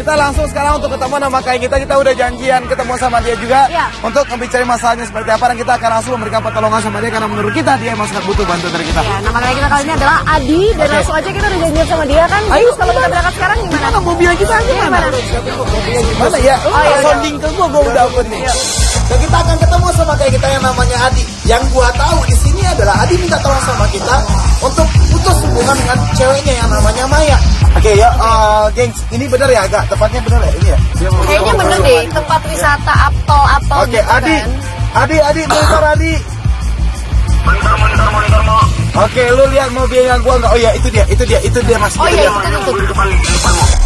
kita langsung sekarang untuk ketemu sama klien kita. Kita udah janjian ketemu sama dia juga untuk membicarain masalahnya seperti apa, dan kita akan langsung memberikan pertolongan sama dia karena menurut kita dia emang sangat butuh bantuan dari kita. Ya, nama klien kita kali ini adalah Adi, dan langsung aja kita udah janjian sama dia kan. Ayo, kalau kita berangkat sekarang gimana? Mobil kita gimana? Gimana ya? Sounding ke gua udah open nih. Dan kita akan ketemu sama kayak kita yang namanya Adi. Yang gua tahu di sini adalah Adi minta tolong sama kita untuk putus hubungan dengan ceweknya yang namanya Maya. Oke ya, gengs, ini benar ya, agak tepatnya benar ya ini ya? Kayaknya bener deh, tempat wisata Aptol Oke, gitu Adi, kan. Adi, monitor Adi. Monitor. Oke, lu lihat mobil yang gua enggak? Oh iya, itu dia Mas. Oh iya, itu.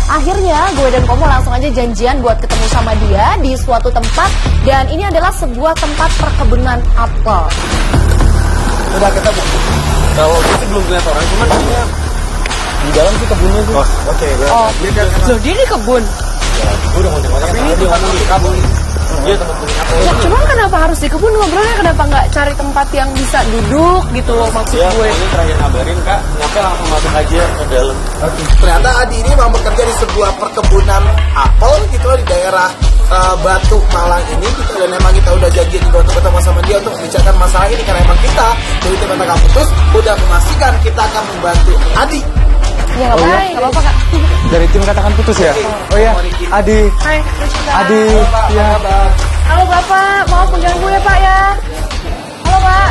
Akhirnya gue dan Komo langsung aja janjian buat ketemu sama dia di suatu tempat, dan ini adalah sebuah tempat perkebunan apel. Udah ketemu. Kalau itu belum lihat orang, cuman dia di dalam sih kebunnya sih. Oke. Loh, dia di kebun. Ya, gue udah ngomong-ngomong. Dia ngomong di kebun. Dia tempat punya apa? Ya, cuman kenapa harus di kebun ngobrolnya? Kenapa nggak cari tempat yang bisa duduk gitu loh, maksud Ya, gue. ini terakhir ngabarin kak, nyampe langsung masuk aja ke dalam. Ternyata Adi ini memang bekerja di sebuah perkebunan apel gitu loh, di daerah Batu Malang ini gitu. Dan memang kita udah janji juga untuk ketemu sama dia untuk membicarakan masalah ini, karena emang kita dari tim Kata Putus udah memastikan kita akan membantu Adi. Ya nggak apa-apa kak. Dari tim Katakan Putus ya? Oh ya, Adi. Hai, Rizka. Adi, ya. Halo Bapak, maaf mengganggu ya Pak ya. Halo Pak.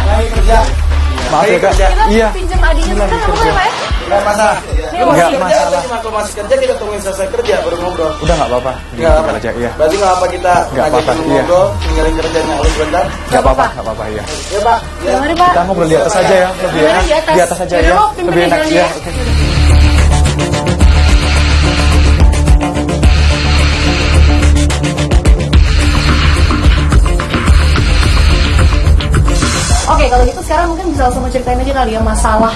Maaf ya kak. Kita Iya. pinjam Adinya sebentar, nggak apa-apa ya Pak ya? Nggak masalah. Nggak masalah. Kalau masih kerja kita tungguin selesai kerja baru ngobrol. Udah nggak apa-apa. Nggak Tinggal aja, iya. Berarti nggak apa kita Nggak apa-apa, dulu iya. ngobrol, tinggalin kerjanya lu sebentar. Nggak apa-apa, iya. Ya Pak. Ya. Mari Pak. Kita ngobrol di atas aja ya, lebih enak. Di atas aja Yaudah, ya. lo pimpin Lebih enak jalan ya. ya. Oke. Oke, kalau gitu sekarang mungkin bisa langsung ceritain aja kali ya masalah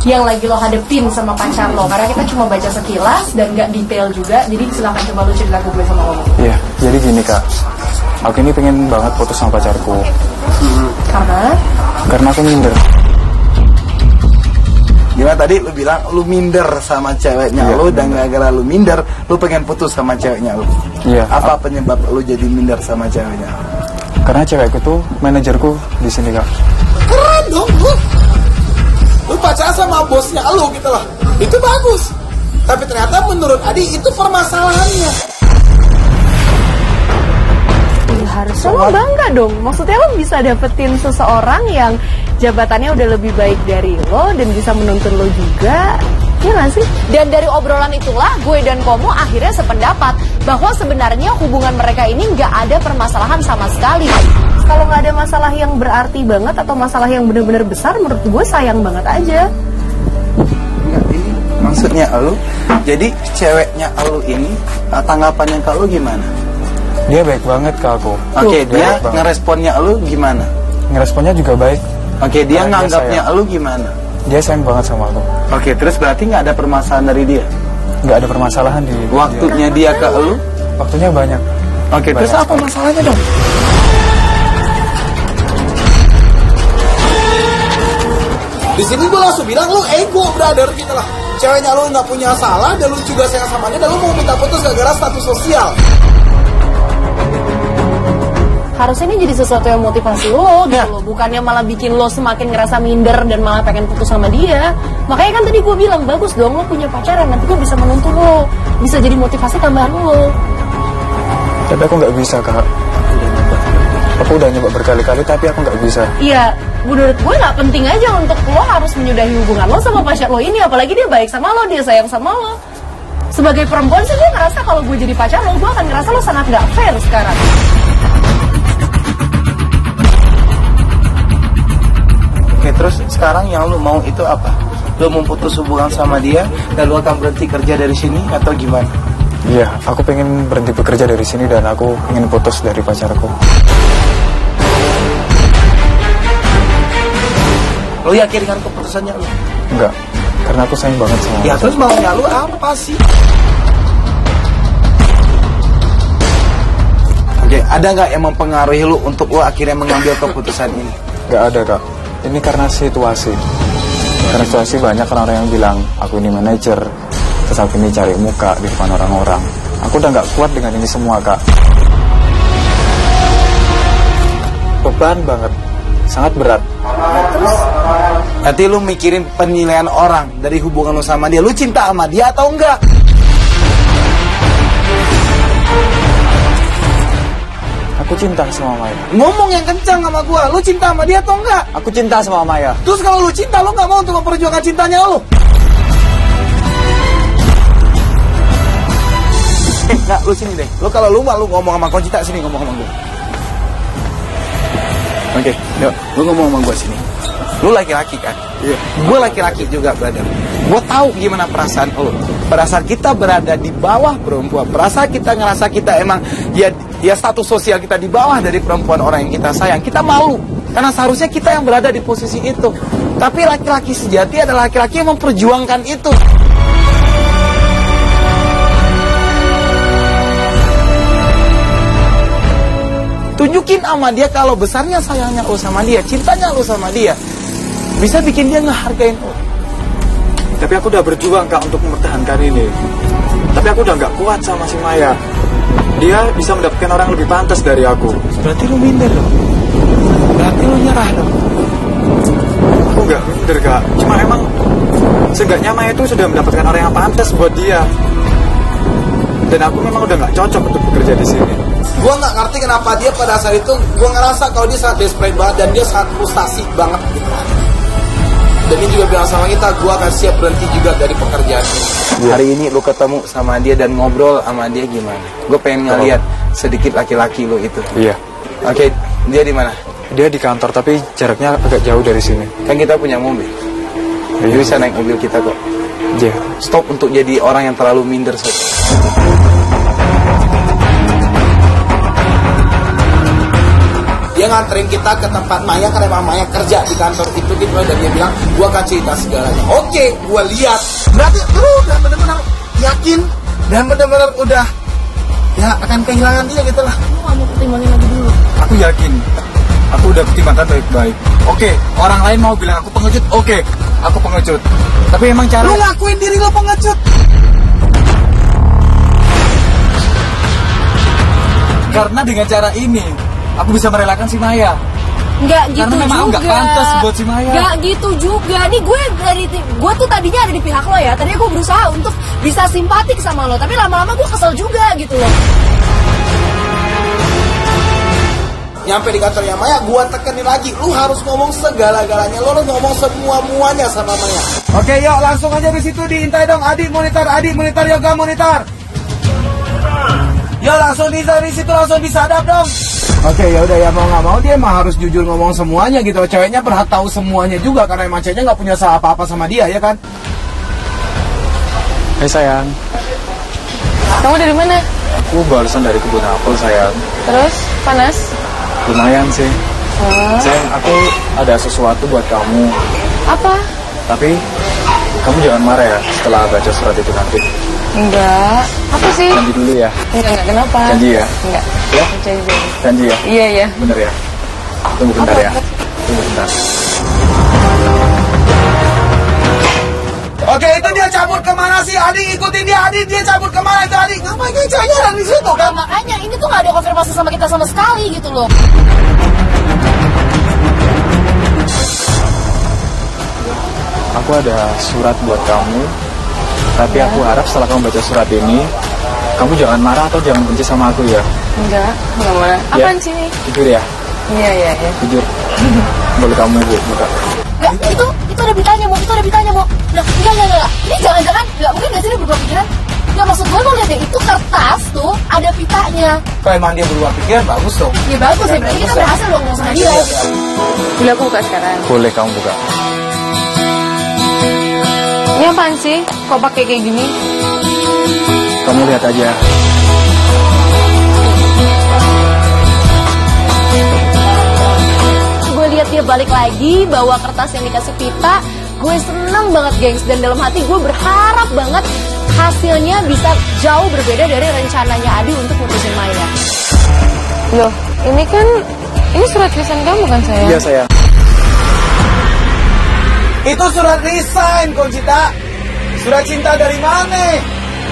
yang lagi lo hadepin sama pacar lo. Karena kita cuma baca sekilas dan nggak detail juga. Jadi silakan coba lo cerita ke gue sama lo. Iya, jadi gini kak. Aku ini pengen banget putus sama pacarku. Karena aku minder. Gimana tadi lu bilang lu minder sama ceweknya lu, dan gara-gara lu minder lu pengen putus sama ceweknya lu. Iya. Apa penyebab lu jadi minder sama ceweknya? Karena cewekku tuh manajerku di sini kak. Keren dong lu. Lu pacaran sama bosnya lu gitu lah. Itu bagus. Tapi ternyata menurut Adi itu permasalahannya. Harusnya lo bangga dong. Maksudnya lo bisa dapetin seseorang yang jabatannya udah lebih baik dari lo dan bisa menuntun lo juga. Iya gak sih? Dan dari obrolan itulah gue dan Komo akhirnya sependapat bahwa sebenarnya hubungan mereka ini nggak ada permasalahan sama sekali. Kalau nggak ada masalah yang berarti banget atau masalah yang benar-benar besar, menurut gue sayang banget aja. Enggak, ini maksudnya lu. Jadi ceweknya lu ini tanggapannya ke lu gimana? Dia baik banget ke aku. Oke, dia baik banget. ngeresponnya lu gimana? Ngeresponnya juga baik. Oke, dia Karena dia nganggapnya sayang. lu gimana? Dia sayang banget sama aku. Oke, terus berarti nggak ada permasalahan dari dia? Nggak ada permasalahan di Waktunya dia ke lu? Waktunya banyak. Oke, terus Banyak apa masalahnya dong? Di sini gue langsung bilang lu ego brother gitu lah. Ceweknya lu nggak punya salah, dan lu juga sayang sama dia, dan lu mau minta putus gara-gara status sosial. Harusnya ini jadi sesuatu yang motivasi lo gitu loh. Bukannya malah bikin lo semakin ngerasa minder dan malah pengen putus sama dia. Makanya kan tadi gue bilang, bagus dong lo punya pacaran, nanti gue bisa menuntun lo, bisa jadi motivasi tambahan lo. Tapi aku nggak bisa kak. Aku udah nyoba berkali-kali tapi aku nggak bisa. Iya, menurut gue nggak penting aja untuk lo harus menyudahi hubungan lo sama pacar lo ini. Apalagi dia baik sama lo, dia sayang sama lo. Sebagai perempuan sih gue ngerasa kalau gue jadi pacar lo, gue akan ngerasa lo sangat nggak fair sekarang. Oke, terus sekarang yang lu mau itu apa? Lu mau putus hubungan sama dia, dan lu akan berhenti kerja dari sini atau gimana? Iya, aku pengen berhenti bekerja dari sini dan aku ingin putus dari pacarku. Lu yakin dengan keputusannya lu? Enggak, karena aku sayang banget sama Ya aku. terus maunya lu apa sih? Oke, ada nggak yang mempengaruhi lu untuk lu akhirnya mengambil keputusan ini? Nggak ada kak. Ini karena situasi. Karena situasi banyak kan orang yang bilang aku ini manajer, terus aku ini cari muka di depan orang-orang. Aku udah nggak kuat dengan ini semua, Kak. Beban banget, sangat berat. Terus nanti lu mikirin penilaian orang dari hubungan lu sama dia. Lu cinta sama dia atau enggak? Aku cinta sama Maya. Ngomong yang kencang sama gua. Lu cinta sama dia atau enggak? Aku cinta sama Maya. Terus kalau lu cinta, lu nggak mau untuk memperjuangkan cintanya lu? Enggak, lu sini deh. Lu kalau lu malu ngomong sama Conchita, sini ngomong sama gua. Oke, yuk. Lu ngomong sama gua sini. Lu laki-laki kan? Iya. Gua laki-laki juga, brother. Gua tahu gimana perasaan lu. Perasaan kita berada di bawah perempuan. Perasaan kita ngerasa kita emang ya status sosial kita di bawah dari perempuan orang yang kita sayang. Kita malu. Karena seharusnya kita yang berada di posisi itu. Tapi laki-laki sejati adalah laki-laki yang memperjuangkan itu. Tunjukin sama dia kalau besarnya sayangnya lu sama dia, cintanya lu sama dia, bisa bikin dia ngehargain lu. Tapi aku udah berjuang, Kak, untuk mempertahankan ini. Tapi aku udah nggak kuat sama si Maya. Dia bisa mendapatkan orang yang lebih pantas dari aku. Berarti lu minder dong. Berarti lu nyerah dong. Aku nggak minder, Kak. Cuma emang seenggaknya Maya itu sudah mendapatkan orang yang pantas buat dia. Dan aku memang udah nggak cocok untuk bekerja di sini. Gua nggak ngerti kenapa dia pada saat itu, gua ngerasa kalau dia sangat desperate banget dan dia sangat frustasi banget gitu. Dan dia juga bilang sama kita, gua akan siap berhenti juga dari pekerjaan ini. Hari ini lu ketemu sama dia dan ngobrol sama dia gimana? Gue pengen ngeliat sedikit laki-laki lu itu. Iya. Oke, dia di mana? Dia di kantor, tapi jaraknya agak jauh dari sini. Kan kita punya mobil. Dia bisa naik mobil kita kok. Iya. Stop untuk jadi orang yang terlalu minder. Dia nganterin kita ke tempat Maya karena emang Maya kerja di kantor itu gitu, dan dia bilang gua akan cerita segalanya. Oke, gua lihat. Berarti lu udah benar-benar yakin dan benar-benar udah ya akan kehilangan dia gitu lah. Lu gak mau pertimbangin lagi dulu? Aku yakin. Aku udah pertimbangkan baik-baik. Oke, orang lain mau bilang aku pengecut. Oke, aku pengecut. Tapi emang cara... Lu ngakuin diri lu pengecut. Karena dengan cara ini aku bisa merelakan si Maya. Nggak gitu karena memang juga. Nggak pantas buat si Maya. Nggak gitu juga. Nih gue tuh tadinya ada di pihak lo ya. Tadinya gue berusaha untuk bisa simpatik sama lo. Tapi lama-lama gue kesel juga gitu loh. Nyampe di kantornya Maya, gua tekenin lagi. Lu harus ngomong segala-galanya. Lu harus ngomong semua-muanya sama Maya. Oke, yuk langsung aja di situ diintai dong. Adi monitor, yoga monitor. Yuk langsung di situ langsung disadap dong. Oke, ya udah ya, mau nggak mau dia emang harus jujur ngomong semuanya gitu. Ceweknya berhak tahu semuanya juga karena emang ceweknya nggak punya salah apa-apa sama dia, ya kan? Hai sayang. Kamu dari mana? Aku barusan dari kebun apel sayang. Terus panas? Lumayan sih. Sayang, aku ada sesuatu buat kamu. Apa? Tapi kamu jangan marah ya setelah baca surat itu nanti. Enggak. Apa sih? Janji dulu ya. Enggak. Kenapa? Janji ya. Enggak. Ya? Janji ya. Iya. Bener ya. Tunggu bentar ya. Tunggu bentar. Oke, itu dia cabut kemana sih? Adi, ikutin dia. Adi, dia cabut kemana itu? Adi, ngapain dia ceweknya ada di situ kan? Makanya ini tuh gak ada konfirmasi sama kita sama sekali gitu loh. Aku ada surat buat kamu. Tapi aku harap setelah kamu baca surat ini, kamu jangan marah atau jangan benci sama aku ya. Enggak marah. Apaan sih ini? Jujur ya. Iya. Jujur. Boleh kamu buka. Enggak, itu ada beritanya, Mo. Nah, enggak. Ini jangan-jangan, enggak mungkin gak sih dia berubah pikiran? Enggak, maksud gue lo lihat deh, itu kertas tuh ada pitanya. Kalau emang dia berubah pikiran, bagus dong. Ya bagus ya, berarti kita berhasil dong ngomong sama dia. Boleh aku buka sekarang? Boleh kamu buka. Ini apaan sih? Kok pakai kayak gini? Kamu lihat aja. Gue lihat dia balik lagi, bawa kertas yang dikasih pita. Gue seneng banget, gengs. Dan dalam hati gue berharap banget hasilnya bisa jauh berbeda dari rencananya Adi untuk putusin Maya. Loh, ini surat tulisan kamu kan, sayang? Iya, sayang. Itu surat resign, Conchita. Surat cinta dari mana?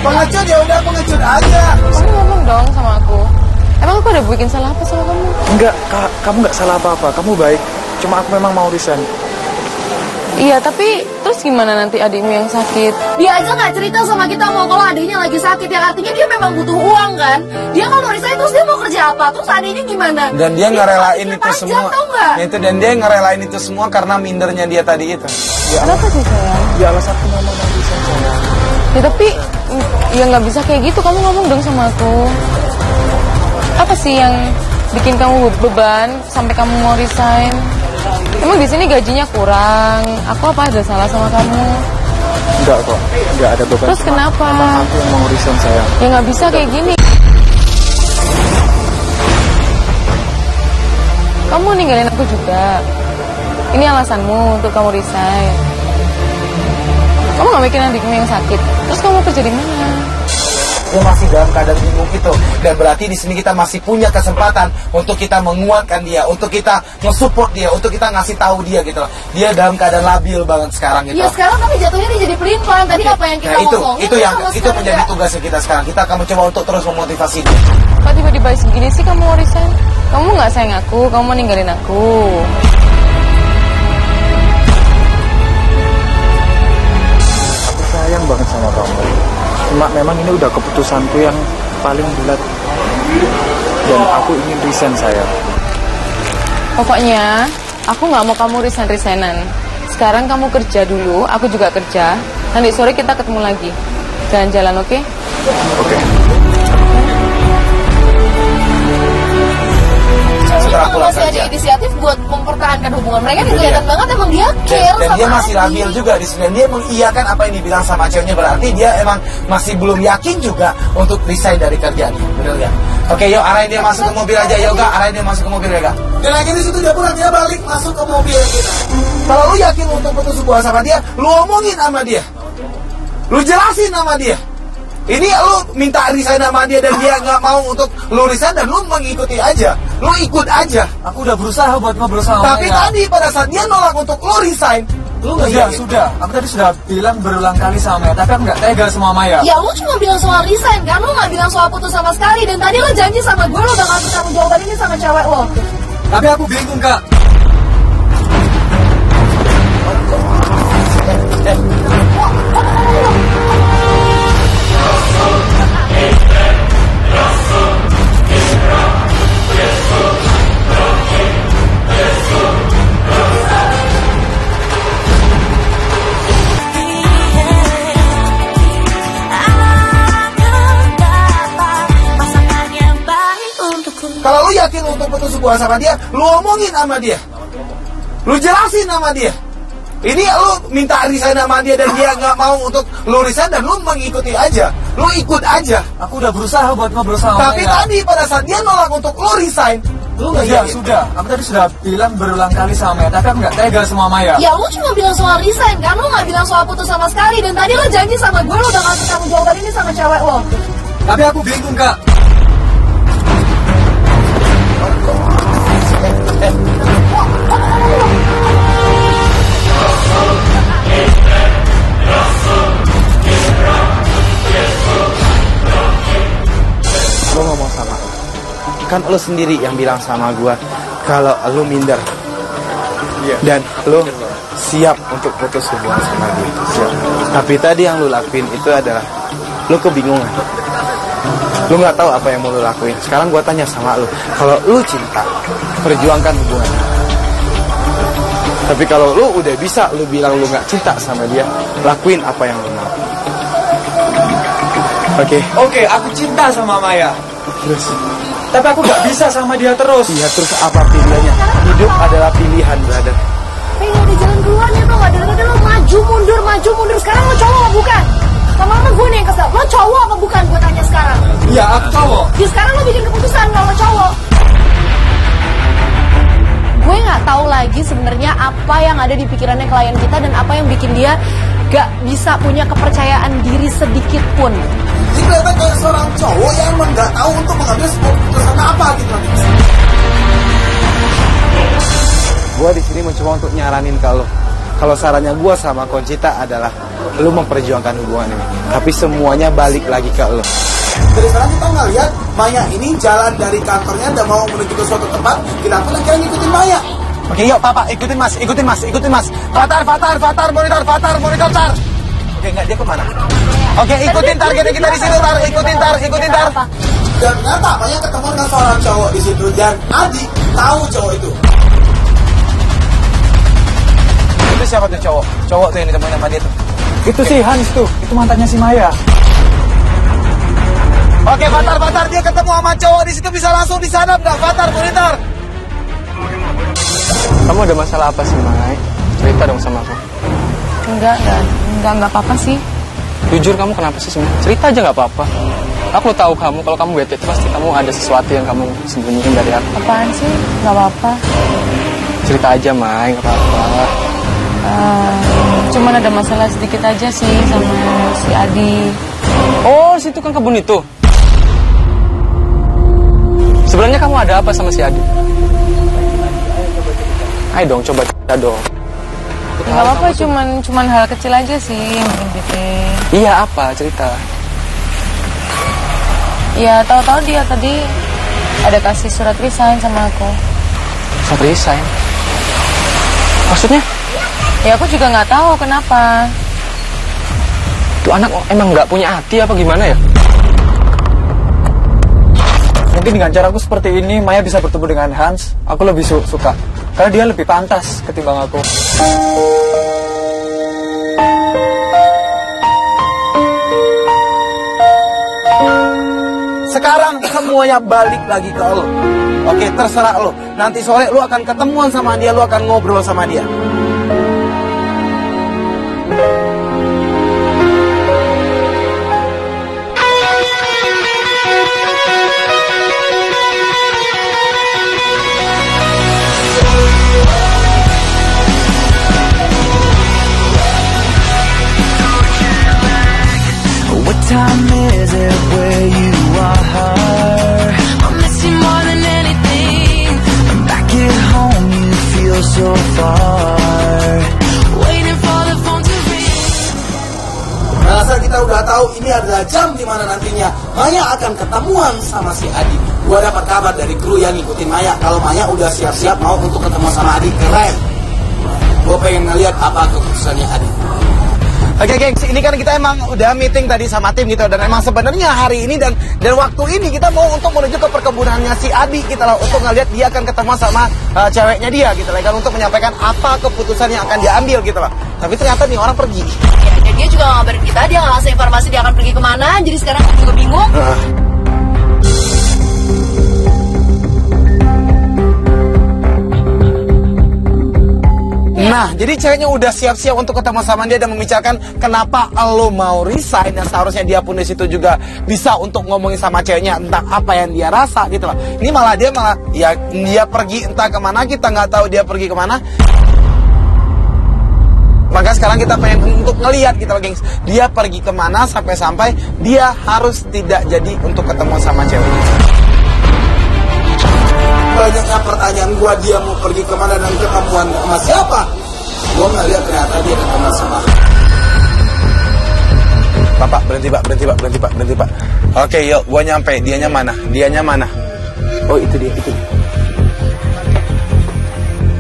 Pengecut ya udah pengecut aja. Kamu ngomong dong sama aku. Emang aku udah bikin salah apa sama kamu? Enggak, Kak, kamu nggak salah apa-apa. Kamu baik. Cuma aku memang mau resign. Iya, tapi terus gimana nanti adikmu yang sakit? Dia aja nggak cerita sama kita mau kalau adiknya lagi sakit, yang artinya dia memang butuh uang kan. Dia kalau resign terus dia mau kerja apa? Terus adiknya gimana? Dan dia ngerelain itu pajak, semua. tau nggak? Dan dia ngerelain itu semua karena mindernya dia tadi itu. Kenapa sih sayang? Ya alasanku mama mau resign sayang. Ya tapi ya nggak bisa kayak gitu. Kamu ngomong dong sama aku. Apa sih yang bikin kamu beban sampai kamu mau resign? Emang di sini gajinya kurang? Aku apa ada salah sama kamu? Enggak kok, enggak ada beban. Terus kenapa? Aku yang mau resign sayang. Ya nggak bisa kayak gini. Kamu ninggalin aku juga. Ini alasanmu untuk kamu resign. Kamu nggak mikirin adikmu yang sakit. Terus kamu kerja di mana? Dia masih dalam keadaan bingung itu, dan berarti di sini kita masih punya kesempatan untuk kita menguatkan dia, untuk kita nge-support dia, untuk kita ngasih tahu dia gitu loh. Dia dalam keadaan labil banget sekarang gitu. Ya sekarang tapi jatuhnya dia jadi pelin-pelan. Tadi apa yang kita ngomongin? Itu menjadi tugas kita sekarang. Kita akan mencoba untuk terus memotivasi dia. Kok tiba-tiba segini sih kamu mau resign? Kamu nggak sayang aku, kamu mau ninggalin aku. Aku sayang banget sama kamu. Cuma memang ini udah keputusanku yang paling bulat. Dan aku ingin resign sayang. Pokoknya aku nggak mau kamu resignan. Sekarang kamu kerja dulu, aku juga kerja. Nanti sore kita ketemu lagi. Jalan-jalan, oke? Oke. Setelah pulang masih ada kerja. inisiatif buat mempertahankan hubungan mereka. Kelihatan banget emang dia care Dan sama dia masih Adi. labil juga di sini. Dan dia mengiyakan apa yang dibilang sama ceweknya, berarti dia emang masih belum yakin juga untuk resign dari kerjaan. Bener ya? Oke, yuk arahin dia masuk ke mobil aja, Yoga. Arahin dia masuk ke mobil, Yoga. Dan lagi di situ dia pulang, dia balik masuk ke mobil kita. Kalau lu yakin untuk putus hubungan sama dia, lu omongin sama dia. Lu jelasin sama dia. Ini lu minta resign sama dia dan dia nggak mau untuk lu resign, dan lu mengikuti aja. Lu ikut aja. Aku udah berusaha buat ngobrol sama Tapi tadi pada saat dia nolak untuk lu resign, lu nggak yakin. Sudah. Aku tadi sudah bilang berulang kali sama Maya, tapi aku nggak tega sama Maya. Ya lu cuma bilang soal resign kan, lu gak bilang soal putus sama sekali. Dan tadi lo janji sama gue lo bakal bertanggung jawaban ini sama cewek lo. Tapi aku bingung, Kak. Kalau lu yakin untuk putus hubungan sama dia, lu omongin sama dia. Lu jelasin sama dia. Ini lu minta resign sama dia dan dia nggak mau untuk lu resign, dan lu mengikuti aja. Lu ikut aja. Aku udah berusaha buat ngobrol sama Tapi Maya. tadi pada saat dia nolak untuk lu resign, lu nggak yakin. Sudah. Aku tadi sudah bilang berulang kali sama Maya, tapi aku nggak tega sama Maya. Ya lu cuma bilang soal resign kan, lu gak bilang soal putus sama sekali. Dan tadi lo janji sama gue lo bakal bertanggung jawaban ini sama cewek lo. Tapi aku bingung, Kak. Gue ngomong sama lu. Kan lu sendiri yang bilang sama gue kalau lu minder. Dan lu siap untuk putus hubungan sama dia. Siap. Tapi tadi yang lu lakuin itu adalah lu kebingungan. Lu nggak tahu apa yang mau lu lakuin. Sekarang gue tanya sama lu, kalau lu cinta, perjuangkan hubungan. Tapi kalau lu udah bisa, lu bilang lu nggak cinta sama dia, lakuin apa yang lu mau. Oke, Aku cinta sama Maya. terus. Tapi aku nggak bisa sama dia terus. Iya, terus apa pilihannya? Hidup adalah pilihan, brother. Gak ada jalan keluarnya tuh, gak ada lo maju mundur. Sekarang lo cowok apa bukan? Lama-lama gue nih yang kesel. Lo cowok apa bukan? Gue tanya sekarang. Iya, aku cowok. Ya sekarang lo bikin keputusan kalau lo cowok. Gue nggak tahu lagi sebenarnya apa yang ada di pikirannya klien kita dan apa yang bikin dia gak bisa punya kepercayaan diri sedikit pun. Ini kelihatan kayak seorang cowok yang emang nggak tahu untuk mengambil sebuah keputusan apa gitu. Gue di sini mencoba untuk nyaranin kalau Kalau sarannya gue sama Conchita adalah lu memperjuangkan hubungan ini, tapi semuanya balik lagi ke lu. Dari sekarang kita ngeliat Maya ini jalan dari kantornya dan mau menuju ke suatu tempat. Kita pun lagi ngikutin Maya. Oke, yuk Papa, ikutin mas. Fatar, monitor, Tar. Oke, enggak, dia kemana? Oke, ikutin targetnya kita di situ, Tar. Ikutin Tar. Dan ternyata Maya ketemu dengan seorang cowok di situ dan Adi tahu cowok itu. Itu siapa tuh cowok? Cowok tuh yang ditemuin sama dia tuh. Itu si Hans tuh, itu mantannya si Maya. Oke, Fatar, dia ketemu sama cowok di situ, bisa langsung di sana enggak? Fatar, monitor. Kamu ada masalah apa sih, Mai? Cerita dong sama aku. Enggak apa-apa sih. Jujur, kamu kenapa sih sebenarnya? Cerita aja nggak apa-apa. Aku tahu kamu, kalau kamu bete itu pasti kamu ada sesuatu yang kamu sembunyiin dari aku. Apaan sih? Nggak apa-apa. Cerita aja, Mai, nggak apa-apa. Cuman ada masalah sedikit aja sih sama si Adi. Oh, situ kan kebun itu. Sebenarnya kamu ada apa sama si Adi? Ayo dong, coba cerita dong. Nggak apa-apa, cuman hal kecil aja sih yang bikin bete. Iya, apa? Cerita. Ya, tahu-tahu dia tadi ada kasih surat resign sama aku. Surat resign? Maksudnya? Ya, aku juga nggak tahu kenapa. Tuh anak emang nggak punya hati apa gimana ya? Mungkin dengan caraku seperti ini, Maya bisa bertemu dengan Hans. Aku lebih suka. Karena dia lebih pantas ketimbang aku. Sekarang semuanya balik lagi ke lo. Oke, terserah lo. Nanti sore lo akan ketemuan sama dia, lo akan ngobrol sama dia. Time is it where you are? I miss you more than anything. Back at home you feel so far. Waiting for the phone to ring. Nah, kita udah tahu ini adalah jam di mana nantinya Maya akan ketemuan sama si Adi. Gua dapat kabar dari kru yang ngikutin Maya kalau Maya udah siap-siap mau untuk ketemu sama Adi. Keren. Gua pengen ngeliat apa keputusannya Adi. Oke, gengs, ini kan kita emang udah meeting tadi sama tim gitu, dan emang sebenarnya hari ini dan waktu ini kita mau untuk menuju ke perkebunannya si Adi gitu lah, untuk ngeliat dia akan ketemu sama ceweknya dia gitu lah, kan, untuk menyampaikan apa keputusan yang akan diambil gitu lah. Tapi ternyata nih orang pergi. Ya, dan dia juga nggak ngabarin kita, dia nggak ngasih informasi dia akan pergi kemana, jadi sekarang aku juga bingung. Nah, jadi ceweknya udah siap-siap untuk ketemu sama dia dan membicarakan kenapa lo mau resign, dan seharusnya dia pun di situ juga bisa untuk ngomongin sama ceweknya tentang apa yang dia rasa gitu loh. Ini malah dia ya dia pergi entah kemana, kita nggak tahu dia pergi kemana. Maka sekarang kita pengen untuk ngelihat gitu loh, gengs, dia pergi kemana sampai-sampai dia harus tidak jadi untuk ketemu sama ceweknya. Banyaknya pertanyaan gua, dia mau pergi kemana dan ketemuan sama siapa. Gua ngeliat ternyata dia ketemu sama Bapak, berhenti pak. Oke, yuk, gua nyampe. Dianya mana? Oh, itu dia.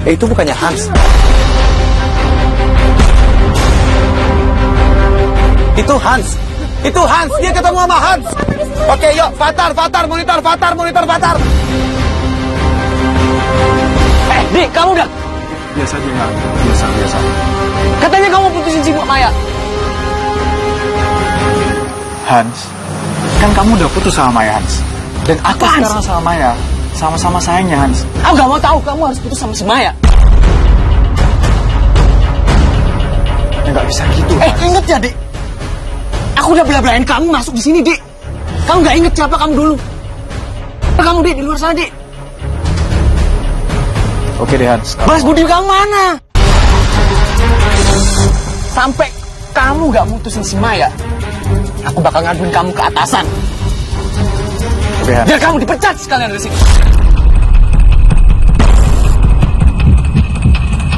Itu bukannya Hans. Itu Hans, dia ketemu sama Hans. Oke, yuk, Fatar, monitor. Di, kamu udah? Biasa. Katanya kamu putusin si Maya. Hans, kan kamu udah putus sama Maya, Hans. Dan aku sekarang sama Maya, sama-sama sayangnya, Hans. Aku gak mau tahu kamu harus putus sama si Maya. Ya nggak bisa gitu, Hans. Inget ya, Dik. Aku udah bela-belain kamu masuk di sini, Dik. Kamu gak inget siapa kamu dulu? Kamu, Dik, di luar sana, Dik. Oke deh, Hans. Balas budi kamu mana? Sampai kamu gak mutusin si Maya, aku bakal ngaduin kamu ke atasan. Oke, Hans. Biar kamu dipecat sekalian dari sini.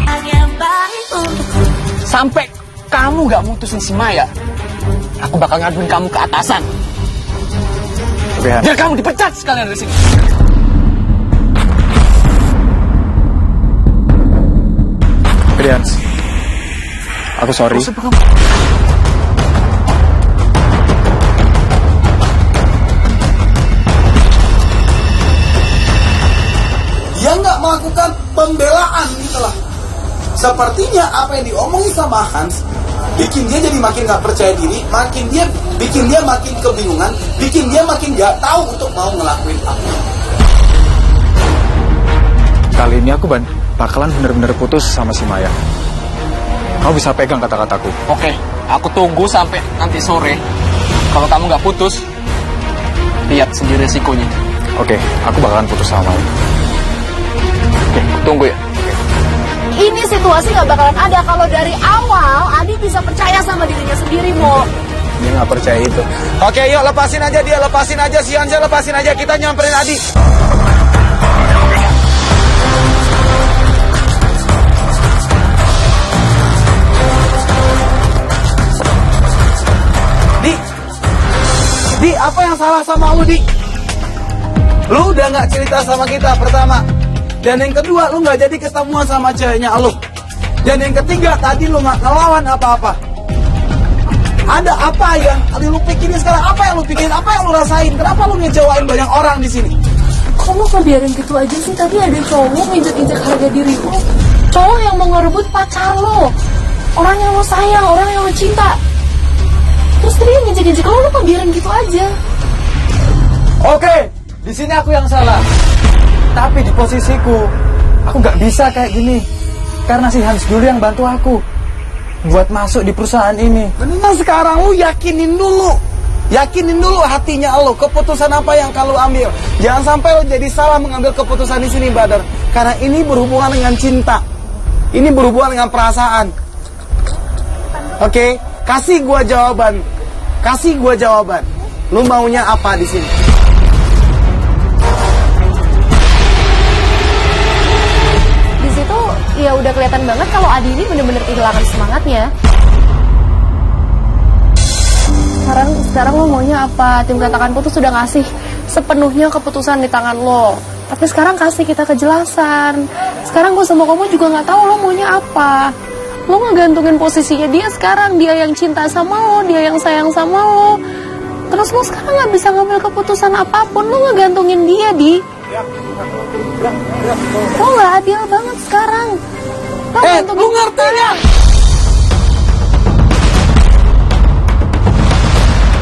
Hanya baik untuk kamu nggak mutusin si Maya, aku bakal ngaduin kamu ke atasan. Biar kamu dipecat sekalian dari sini. Brians, aku sorry. Dia nggak melakukan pembelaan gitu lah. Sepertinya apa yang diomongin sama Hans bikin dia jadi makin nggak percaya diri, bikin dia makin kebingungan, bikin dia makin nggak tahu untuk mau ngelakuin apa. Kali ini aku bakalan bener-bener putus sama si Maya. Kamu bisa pegang kata-kataku. Oke, aku tunggu sampai nanti sore. Kalau kamu nggak putus, lihat sendiri resikonya. Oke, aku bakalan putus sama Maya. Oke, tunggu ya. Ini situasi nggak bakalan ada kalau dari awal Adi bisa percaya sama dirinya sendiri, Mo. Dia nggak percaya itu. Oke, yuk lepasin aja dia, lepasin aja si Hansa, lepasin aja, kita nyamperin Adi. Di, apa yang salah sama lu, Di? Lu udah nggak cerita sama kita pertama. Dan yang kedua, lu nggak jadi ketemuan sama ceweknya lu. Dan yang ketiga, tadi lu nggak ngelawan apa-apa. Ada apa yang lu pikirin sekarang? Apa yang lu pikirin? Apa yang lu rasain? Kenapa lu ngecewain banyak orang di sini? Kok lu biarin gitu aja sih? Tadi ada cowok nginjek-injek harga diri lu. Cowok yang mau ngerebut pacar lo. Orang yang lo sayang, orang yang lo cinta. Terus dia nginjek-injek lo kok biarin gitu aja? Oke, di sini aku yang salah. Tapi di posisiku, aku nggak bisa kayak gini. Karena si Hans dulu yang bantu aku buat masuk di perusahaan ini. Nah sekarang lu yakinin dulu hatinya lo, keputusan apa yang kalau ambil. Jangan sampai lo jadi salah mengambil keputusan di sini, brother. Karena ini berhubungan dengan cinta. Ini berhubungan dengan perasaan. Oke, kasih gua jawaban. Lu maunya apa di sini? Ya udah kelihatan banget kalau Adi ini bener-bener kehilangan semangatnya. Sekarang lo maunya apa? Tim Katakan Putus sudah ngasih sepenuhnya keputusan di tangan lo. Tapi sekarang kasih kita kejelasan. Sekarang gue sama kamu juga nggak tahu lo maunya apa. Lo ngegantungin posisinya dia sekarang. Dia yang cinta sama lo, dia yang sayang sama lo. Terus lo sekarang nggak bisa ngambil keputusan apapun. Lo ngegantungin dia, Di. Lo nggak adil banget sekarang. Lu ngerti nggak?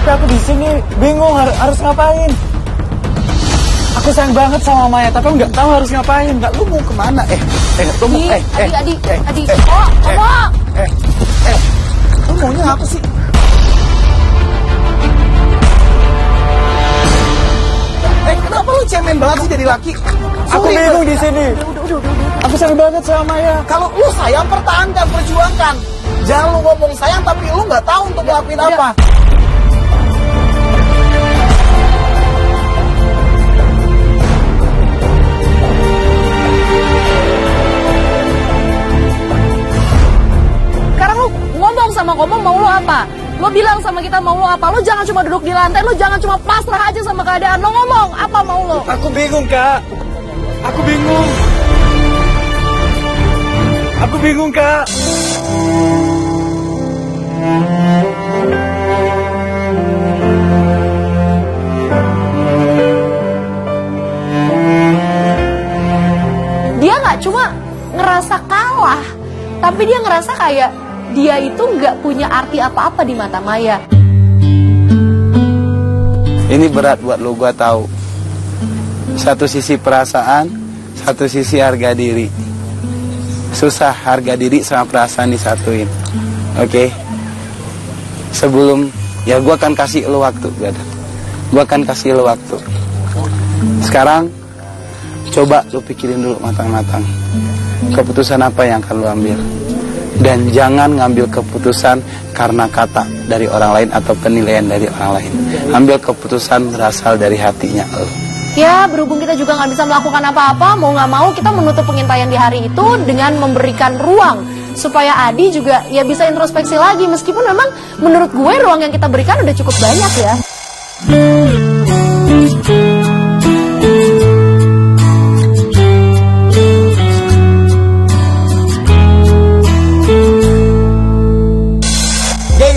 Aku di sini bingung harus ngapain. Aku sayang banget sama Maya, tapi nggak tahu harus ngapain. Nggak, lu mau kemana? Adi. Lu maunya apa sih? Kenapa lu cemen banget sih jadi laki? Aku bingung di sini. Aku sayang banget sama Maya. Kalau lu sayang, pertahankan, perjuangkan. Jangan lu ngomong sayang tapi lu nggak tahu untuk ngelakuin apa. Sekarang lu ngomong sama ngomong mau lo apa? Lo bilang sama kita mau lo apa? Lo jangan cuma duduk di lantai, lo jangan cuma pasrah aja sama keadaan. Lo ngomong, apa mau lo? Aku bingung, Kak. Aku bingung, Kak. Dia nggak cuma ngerasa kalah, tapi dia ngerasa kayak dia itu nggak punya arti apa-apa di mata Maya. Ini berat buat lo, gua tahu. Satu sisi perasaan, satu sisi harga diri. Susah harga diri sama perasaan disatuin. Oke? Sebelum, ya gua akan kasih lo waktu, brother. Gua akan kasih lo waktu. Sekarang, coba lo pikirin dulu matang-matang. Keputusan apa yang akan lo ambil. Dan jangan ngambil keputusan karena kata dari orang lain atau penilaian dari orang lain. Ambil keputusan berasal dari hatinya lo. Ya, berhubung kita juga nggak bisa melakukan apa-apa, mau nggak mau kita menutup pengintaian di hari itu dengan memberikan ruang supaya Adi juga ya bisa introspeksi lagi, meskipun memang menurut gue ruang yang kita berikan udah cukup banyak ya.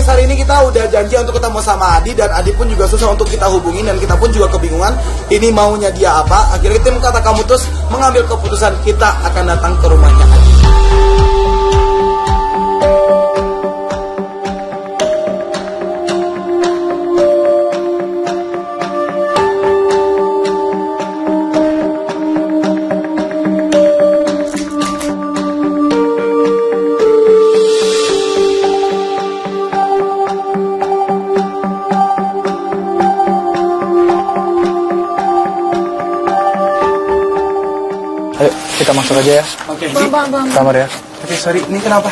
Hari ini kita udah janji untuk ketemu sama Adi, dan Adi pun juga susah untuk kita hubungin, dan kita pun juga kebingungan ini maunya dia apa. Akhirnya tim Kata Kamutus mengambil keputusan kita akan datang ke rumahnya Adi. Ayo, kita masuk aja ya. Oke, Bang. Kamar ya. Oke, sorry, ini kenapa?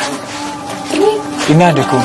Ini adikku.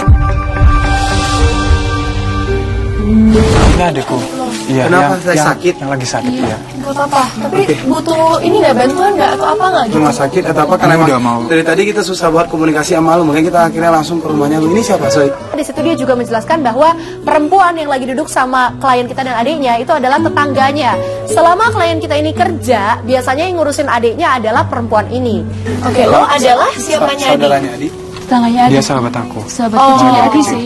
Ini adikku. Iya, Kenapa? Saya sakit? Yang lagi sakit ya. Buat apa? Tapi butuh ini nggak, bantuan nggak atau apa nggak gitu? Rumah sakit atau apa? Karena Udah emang mau. dari tadi kita susah buat komunikasi sama lu, makanya kita akhirnya langsung ke rumahnya lu. Ini siapa, Soy? Di situ dia juga menjelaskan bahwa perempuan yang lagi duduk sama klien kita dan adiknya itu adalah tetangganya. Selama klien kita ini kerja, biasanya yang ngurusin adiknya adalah perempuan ini. Oke, lo adalah siapanya Adi? Saudaranya Adi. Tetangganya Adi. Dia sahabat aku. Sahabat kecilnya Adi sih.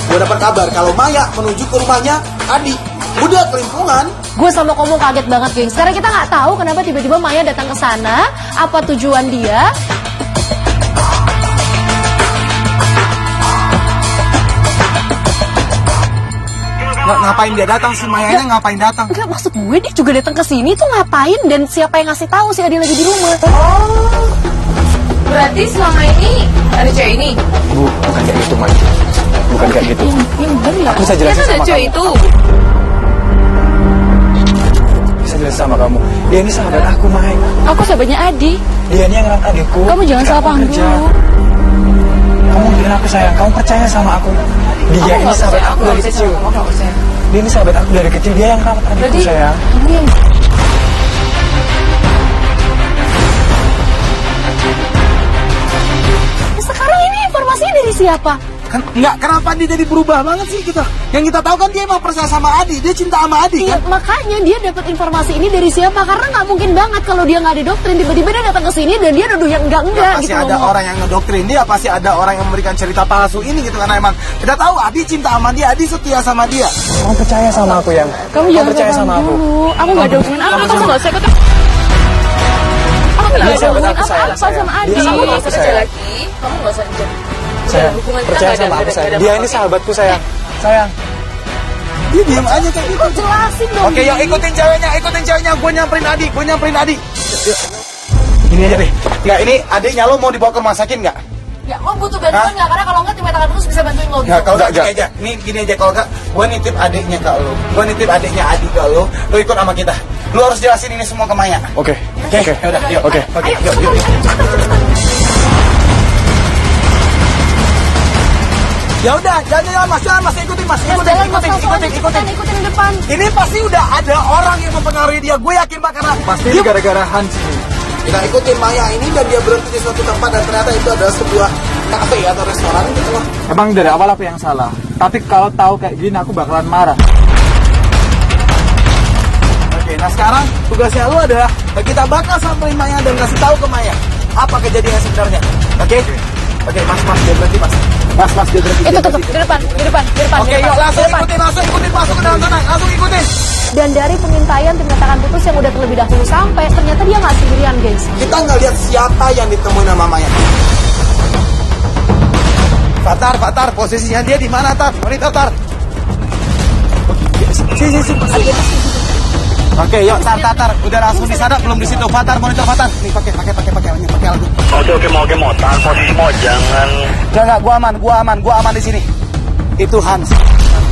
Gue dapat kabar kalau Maya menuju ke rumahnya Adi. Udah kelimpungan. Gue sama Komo kaget banget, geng. Sekarang kita nggak tahu kenapa tiba-tiba Maya datang ke sana, apa tujuan dia. Ngapain dia datang sih? Mayanya ngapain datang? Enggak, maksud gue dia juga datang ke sini tuh ngapain, dan siapa yang ngasih tahu si Adi lagi di rumah. Oh, berarti selama ini ada cewek ini? Bu, bukan kayak gitu, Mai. Bukan kayak gitu. Yang bener. Aku bisa jelasin Ada sama cewek kamu. itu. Bisa jelasin sama kamu. Dia ini sahabat aku, Mai. Aku sahabatnya Adi. Dia ini yang ngerawat adikku. Kamu jangan salah paham kerja. dulu. Kamu kira aku sayang, kamu percaya sama aku. Dia ini sahabat aku dari kecil. Dia ini sahabat aku dari kecil, dia yang rawat adikku, Berarti sayang. ini Sekarang ini informasinya dari siapa? Kan enggak, kenapa dia jadi berubah banget sih kita? Yang kita tahu kan dia emang percaya sama Adi, dia cinta sama Adi Iya, kan? makanya dia dapat informasi ini dari siapa? Karena nggak mungkin banget kalau dia nggak ada doktrin, tiba-tiba dia datang ke sini dan dia nuduh yang enggak Pasti gitu. ada loh. orang yang ngedoktrin dia, pasti ada orang yang memberikan cerita palsu ini gitu, karena emang kita tahu Adi cinta sama dia, Adi setia sama dia. Kamu percaya sama aku, yang? kamu jangan percaya salah sama paham aku? dulu. Aku nggak ada hubungan apa, kamu nggak usah ikut. Aku nggak Dia ada sahabat hubungan aku, sayang, apa-apa sama sayang. Adi. Dia sahabat aku, sayang. lagi. Kamu nggak usah ikut. Sayang, hubungan kita percaya nggak sama ada- aku, sayang. nggak ada Dia ini apa-apa. sahabatku, sayang. Sayang. Dia diam aja kayak gitu. Jelasin dong. Oke, yuk ikutin ceweknya, gue nyamperin Adi. Yuk. Ini aja deh. Enggak, ini adiknya lo mau dibawa ke rumah sakit nggak? Ya, lo butuh bantuan nggak? Karena kalau nggak tim tangan terus bisa bantuin lo. Nggak, kalau nggak Nggak. gini aja. Ini gini aja, kalau nggak, gue nitip adiknya ke lo. Gue nitip adiknya Adi ke lo. Lo ikut sama kita. Lo harus jelasin ini semua ke Maya. Oke. Oke, yaudah, yuk. Oke. Yuk. Ya udah, jangan mas, ikutin mas, Ikutin depan. Ini pasti udah ada orang yang mempengaruhi dia. Gue yakin pak, karena Pasti dia gara-gara Hans ini. kita ikutin Maya ini dan dia berhenti di suatu tempat dan ternyata itu adalah sebuah kafe atau restoran gitu loh. Emang dari awal aku yang salah. Tapi kalau tahu kayak gini aku bakalan marah. Oke, nah sekarang tugasnya lu adalah kita bakal samperin Maya dan kasih tahu ke Maya apa kejadian sebenarnya. Oke, mas dia berhenti mas. Mas dia berhenti. Itu tuh, di depan. Oke, yuk langsung ikutin masuk ke dalam sana, langsung ikutin. Dan dari pengintaian tim katakan putus yang udah terlebih dahulu sampai, ternyata dia nggak sendirian, guys. Kita nggak lihat siapa yang ditemuin sama Maya. Fatar, posisinya dia di mana Tar? Monitor Tar. Sini. Oke, yuk Tar. Udah langsung di sana, belum di situ. Fatar, monitor Fatar. Nih pakai lagu. Oke, mau tahan posisi mau jangan. Enggak, gua aman di sini. Itu Hans.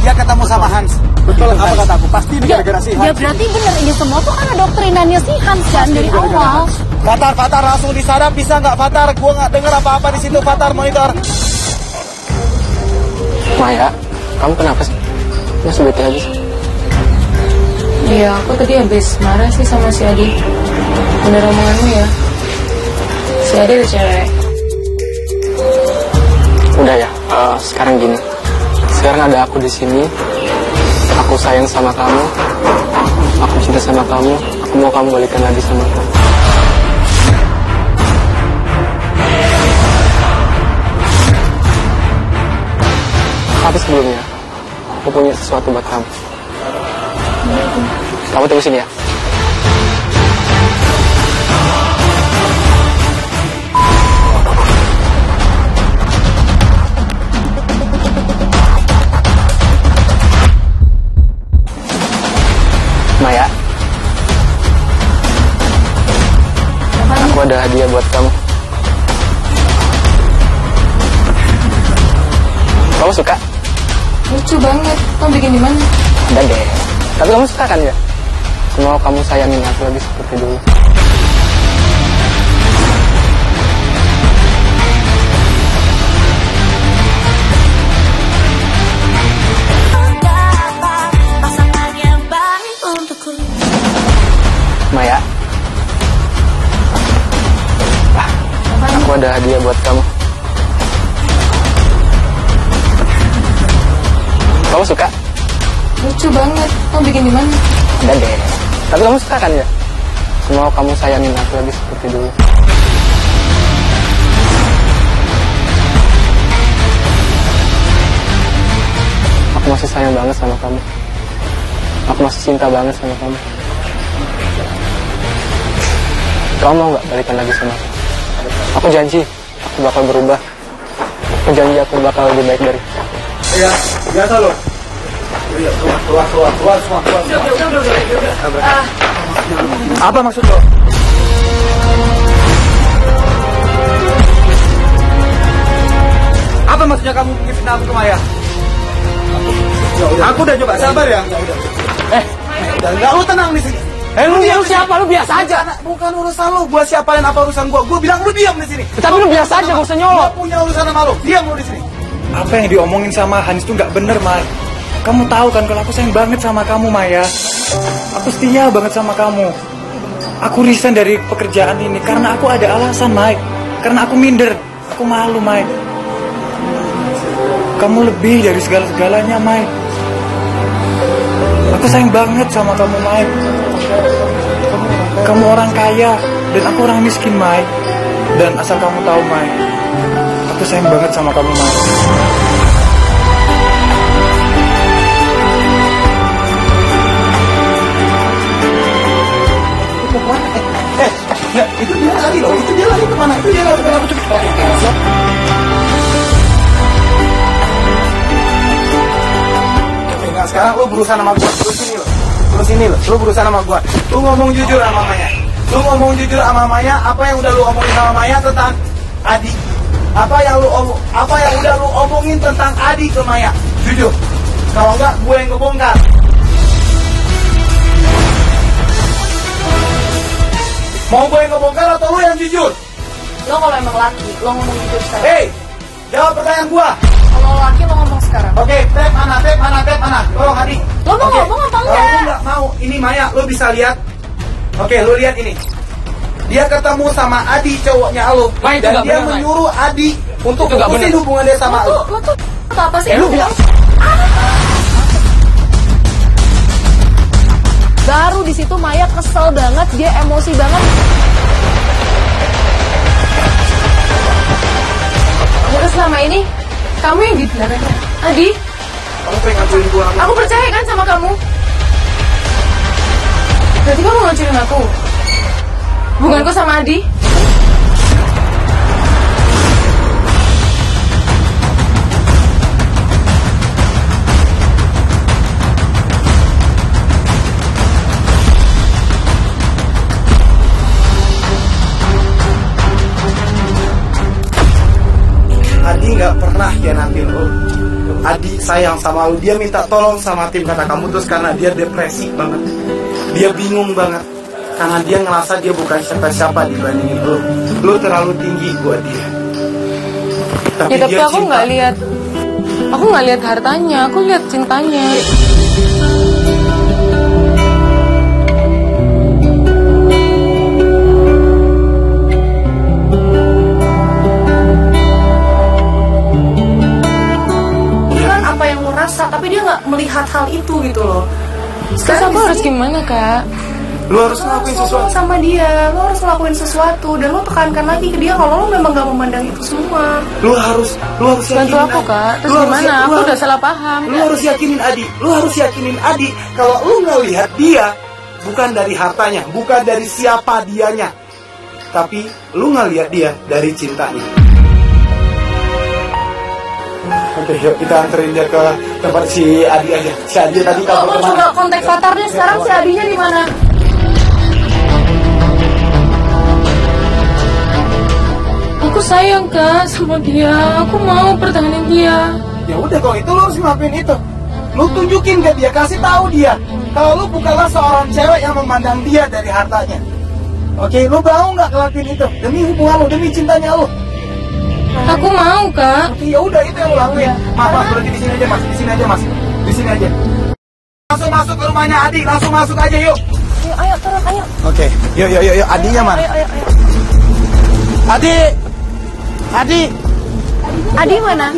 Dia ketemu sama Hans. Betul apa kataku? Pasti ini gara-gara si Ya Hans. berarti bener ini semua tuh karena doktrinannya si Hans kan dari awal. Fatar langsung disadap bisa nggak Fatar? Gua nggak dengar apa-apa di situ Fatar, monitor. Maya, kamu kenapa sih? Masih bete aja sih? Ya Iya, aku tadi habis marah sih sama si Adi. Bener omonganmu ya. Si Adi itu cewek. Udah ya, sekarang gini. Sekarang ada aku di sini. Aku sayang sama kamu. Aku cinta sama kamu. Aku mau kamu balikan lagi sama aku. Tapi sebelumnya, aku punya sesuatu buat kamu. Kamu tunggu sini ya. Maya, aku ada hadiah buat kamu. Kamu suka? Lucu banget. Kamu bikin di mana? Ada deh. Tapi kamu suka kan ya? Aku mau kamu sayangin aku lagi seperti dulu. Maya, aku ada hadiah buat kamu. Kamu suka? Lucu banget. Kamu bikin di mana? Ada deh. Tapi kamu suka kan ya? Aku mau kamu sayangin aku lagi seperti dulu. Aku masih sayang banget sama kamu. Aku masih cinta banget sama kamu. Kamu mau nggak balikan lagi sama aku? Aku janji, aku bakal berubah. Aku janji aku bakal lebih baik dari kamu. Iya, biasa loh. Keluar semua. Apa maksud lo? Apa maksudnya kamu fitnah aku ke Maya? Aku udah coba sabar ya. Enggak, lu tenang di sini. Lu siapa? Lu biasa aja. Bukan urusan lu, gua siapain apa urusan gua. Gua bilang lu diam di sini. Tapi lu biasa aja, gak usah nyolot. Gua punya urusan sama lu. Diam lu di sini. Apa yang diomongin sama Hans itu nggak bener, Mai. Kamu tahu kan kalau aku sayang banget sama kamu, Maya. Aku setia banget sama kamu. Aku resign dari pekerjaan ini karena aku ada alasan, Mai. Karena aku minder. Aku malu, Mai. Kamu lebih dari segala-segalanya, Mai. Aku sayang banget sama kamu, Mai. Kamu orang kaya dan aku orang miskin, Mai. Dan asal kamu tahu, Mai, aku sayang banget sama kamu, Mai. Itu dia lagi loh. Itu dia lagi kemana? Itu dia lagi kemana? Nah, sekarang lu berusaha sama gua. Terus sini lo. Lu berusaha sama gua. Lu ngomong jujur sama Maya. Lu ngomong jujur sama Maya. Apa yang udah lu omongin sama Maya tentang Adi? Apa yang udah lu omongin tentang Adi ke Maya? Jujur. Kalau enggak, gue yang ngebongkar. Mau gue yang ngebongkar atau lu yang jujur? Lo kalau emang laki, lo ngomong jujur sekarang. Hei, jawab pertanyaan gua. Kalau laki lo ngomong sekarang. Oke, tap mana? Tolong Adi. Lo mau ngomong apa enggak? Kalau lu nggak mau, ini Maya, lu bisa lihat. Oke, lu lihat ini. Dia ketemu sama Adi, cowoknya lu. Ma, itu dan nggak dia bener, Ma. menyuruh Adi untuk Itu nggak putusin bener. hubungan dia sama lu. Lo tuh apa sih? Lu bilang. Baru di situ Maya kesel banget, dia emosi banget. Jadi selama ini kamu yang di belakangnya Adi. Kamu pengen ngancurin gua? Aku percaya kan sama kamu. Berarti kamu ngancurin aku. Hubunganku sama Adi. Adi nggak pernah hianatin lu. Adi sayang sama lu. Dia minta tolong sama tim kata kamu terus karena dia depresi banget. Dia bingung banget karena dia ngerasa dia bukan siapa-siapa dibandingin lu. Lu terlalu tinggi buat dia. Ya tapi dia aku cinta. nggak lihat hartanya, aku lihat cintanya. gimana, Kak? Lu harus ngelakuin Ngomong sesuatu. sama dia, lo harus ngelakuin sesuatu dan lo tekankan lagi ke dia kalau lo memang gak memandang itu semua. Lu harus Bantu yakinin aku, Adi. Kak. Terus Lu harus gimana? ya- Aku lu udah salah paham. Lu harus yakinin Adi. Lu harus yakinin Adi kalau lu ngelihat dia bukan dari hartanya, bukan dari siapa dianya, tapi lu ngelihat dia dari cintanya. Oke, yuk kita anterin dia ke tempat si Adi aja. Si Adi tadi Lo kabur coba kemana? kontak Fatarnya sekarang, si Adinya di mana? Aku sayang, Kak, sama dia. Aku mau pertahanin dia. Ya udah, kalau itu lu harus ngelakuin itu. Lu tunjukin ke dia, kasih tahu dia kalau lu bukanlah seorang cewek yang memandang dia dari hartanya. Oke, lu mau nggak ngelakuin itu demi hubungan lu, demi cintanya lu? Aku mau, Kak. Oke, ya udah itu yang lu lakuin. Mas, berarti di sini aja, Mas. Di sini aja, Mas. Di sini aja. Langsung masuk ke rumahnya Adi, langsung masuk aja yuk. Ayo turun, ayo. Oke, yuk. Adinya mana? Ayo. Adi. Adi mana?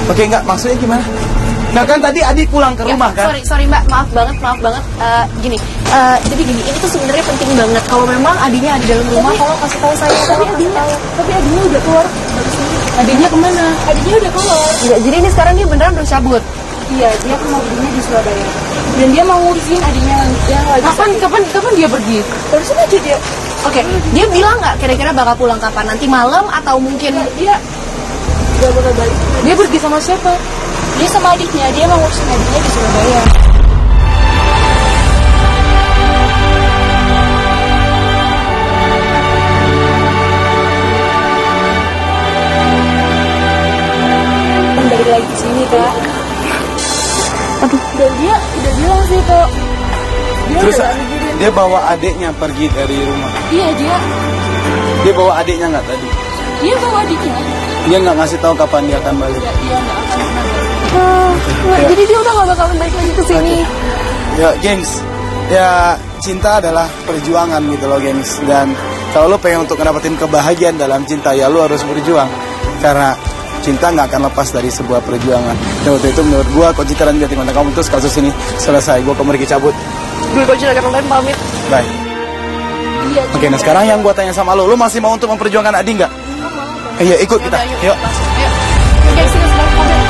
Oke, enggak, maksudnya gimana? Nah kan tadi Adi pulang ke rumah kan? Sorry mbak, maaf banget. Gini, jadi gini, ini tuh sebenarnya penting banget. Kalau memang adinya ada di dalam rumah, tolong kasih tahu saya. Tapi adinya udah keluar. Adinya kemana? Adinya udah keluar. Enggak, jadi ini sekarang dia beneran udah cabut. Iya, dia mau belinya di Surabaya. Dan dia mau ngurusin adinya yang lagi. Kapan dia pergi? Terusin aja dia. Oke, dia bilang nggak kira-kira bakal pulang kapan? Nanti malam atau mungkin dia nggak bakal balik? Dia pergi sama siapa? Dia sama adiknya, dia mau ngurusin adiknya di Surabaya. Balik lagi ke sini, Kak. Aduh, dia udah bilang sih, Kak. Terus dia bawa adiknya pergi dari rumah. Iya, Dia bawa adiknya nggak tadi? dia bawa adiknya. Dia nggak ngasih tahu kapan dia akan balik. Dia nggak akan pernah balik. Ya. Jadi dia udah gak bakalan balik lagi ke sini. Ya, gengs. Ya, cinta adalah perjuangan gitu loh, gengs. Dan kalau lo pengen untuk ngedapetin kebahagiaan dalam cinta, ya lo harus berjuang. Karena cinta nggak akan lepas dari sebuah perjuangan. Dan waktu itu menurut gua, Coach Citra dan tim kamu terus kasus ini selesai. Gua kembali cabut. Gue Coach Citra akan pamit. Bye. Oke, nah sekarang yang gua tanya sama lo masih mau untuk memperjuangkan Adi nggak? Iya, ikut kita. Yuk. Oke, sini sekarang.